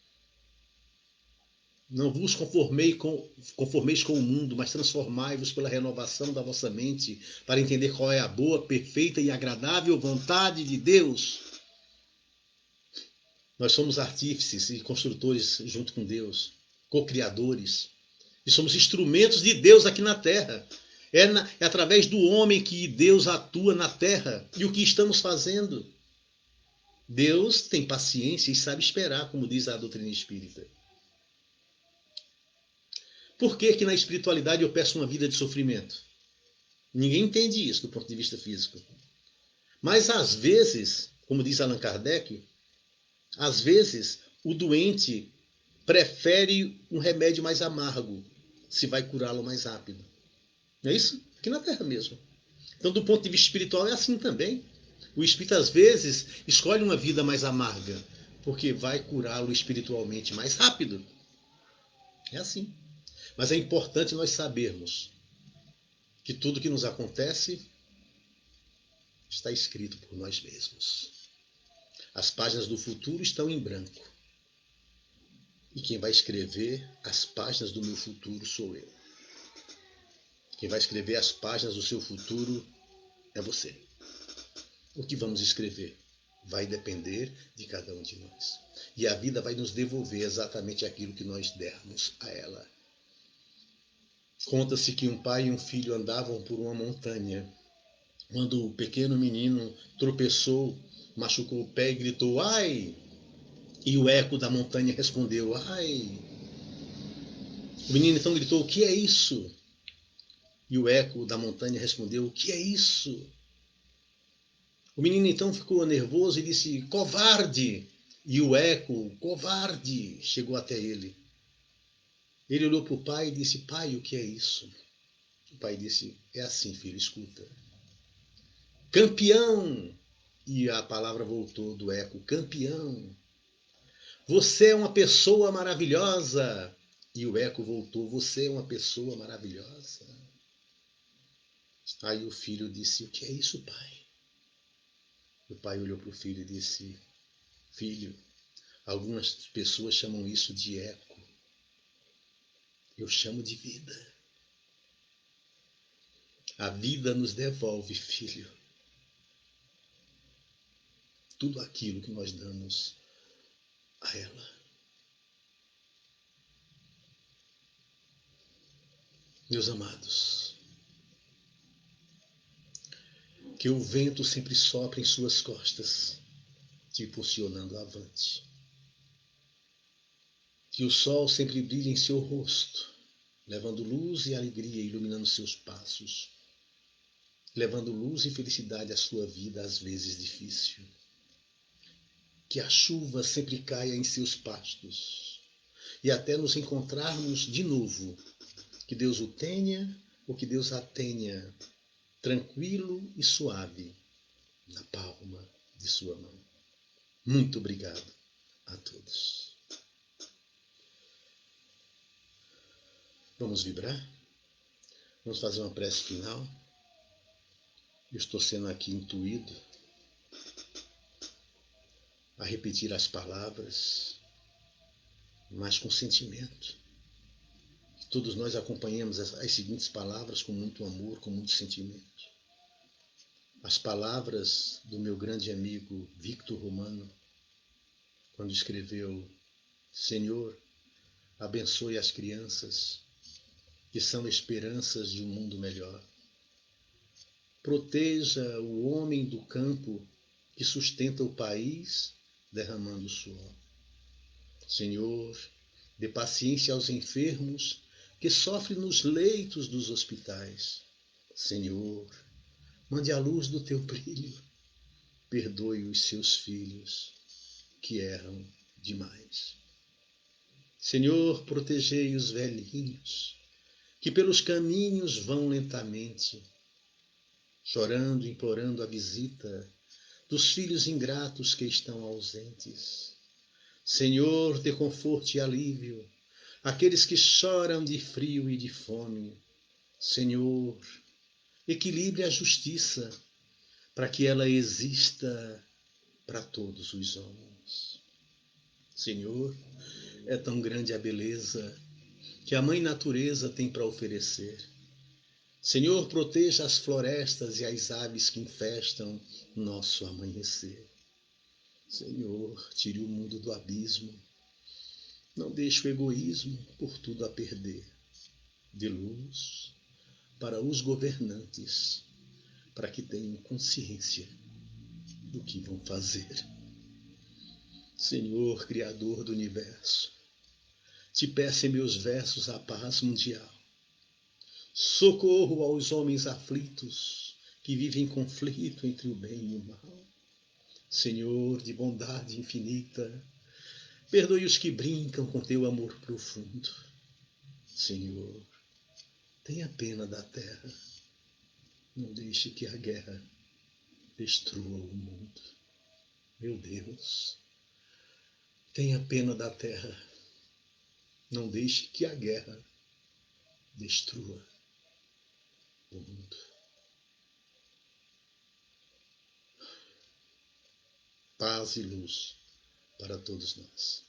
[SPEAKER 1] não vos conformeis com o mundo, mas transformai-vos pela renovação da vossa mente, para entender qual é a boa, perfeita e agradável vontade de Deus. Nós somos artífices e construtores junto com Deus, co-criadores, e somos instrumentos de Deus aqui na terra. É através do homem que Deus atua na terra. E o que estamos fazendo? Deus tem paciência e sabe esperar, como diz a doutrina espírita. Por que que na espiritualidade eu peço uma vida de sofrimento? Ninguém entende isso do ponto de vista físico. Mas às vezes, como diz Allan Kardec, às vezes o doente prefere um remédio mais amargo, se vai curá-lo mais rápido. Não é isso? Aqui na Terra mesmo. Então, do ponto de vista espiritual, é assim também. O espírito, às vezes, escolhe uma vida mais amarga, porque vai curá-lo espiritualmente mais rápido. É assim. Mas é importante nós sabermos que tudo que nos acontece está escrito por nós mesmos. As páginas do futuro estão em branco. E quem vai escrever as páginas do meu futuro sou eu. Quem vai escrever as páginas do seu futuro é você. O que vamos escrever vai depender de cada um de nós. E a vida vai nos devolver exatamente aquilo que nós dermos a ela. Conta-se que um pai e um filho andavam por uma montanha. Quando o pequeno menino tropeçou, machucou o pé e gritou: ai! E o eco da montanha respondeu: ai! O menino então gritou: o que é isso? E o eco da montanha respondeu: o que é isso? O menino então ficou nervoso e disse: covarde! E o eco, covarde, chegou até ele. Ele olhou para o pai e disse: pai, o que é isso? O pai disse: é assim, filho, escuta. Campeão! E a palavra voltou do eco: campeão! Você é uma pessoa maravilhosa! E o eco voltou: você é uma pessoa maravilhosa. Aí o filho disse: o que é isso, pai? O pai olhou para o filho e disse: filho, algumas pessoas chamam isso de eco. Eu chamo de vida. A vida nos devolve, filho, tudo aquilo que nós damos a ela. Meus amados, que o vento sempre sopre em suas costas, te impulsionando avante. Que o sol sempre brilhe em seu rosto, levando luz e alegria, iluminando seus passos, levando luz e felicidade à sua vida, às vezes difícil. que a chuva sempre caia em seus pastos e até nos encontrarmos de novo, que Deus o tenha ou que Deus a tenha tranquilo e suave na palma de sua mão. Muito obrigado a todos. Vamos vibrar? Vamos fazer uma prece final. Eu estou sendo aqui intuído a repetir as palavras, mas com sentimento. Todos nós acompanhamos as seguintes palavras com muito amor, com muito sentimento. As palavras do meu grande amigo Victor Romano, quando escreveu: Senhor, abençoe as crianças, que são esperanças de um mundo melhor. Proteja o homem do campo que sustenta o país derramando suor. Senhor, dê paciência aos enfermos que sofrem nos leitos dos hospitais. Senhor, mande a luz do teu brilho, perdoe os seus filhos que erram demais. Senhor, protegei os velhinhos que pelos caminhos vão lentamente, chorando, implorando a visita dos filhos ingratos que estão ausentes. Senhor, dê conforto e alívio àqueles que choram de frio e de fome. Senhor, equilibre a justiça para que ela exista para todos os homens. Senhor, é tão grande a beleza que a Mãe Natureza tem para oferecer. Senhor, proteja as florestas e as aves que infestam nosso amanhecer. Senhor, tire o mundo do abismo. Não deixe o egoísmo por tudo a perder. Dê luz para os governantes, para que tenham consciência do que vão fazer. Senhor, Criador do Universo, te peço em meus versos a paz mundial. Socorro aos homens aflitos que vivem em conflito entre o bem e o mal. Senhor, de bondade infinita, perdoe os que brincam com teu amor profundo. Senhor, tenha pena da terra. Não deixe que a guerra destrua o mundo. Meu Deus, tenha pena da terra. Não deixe que a guerra destrua o mundo. Paz e luz para todos nós.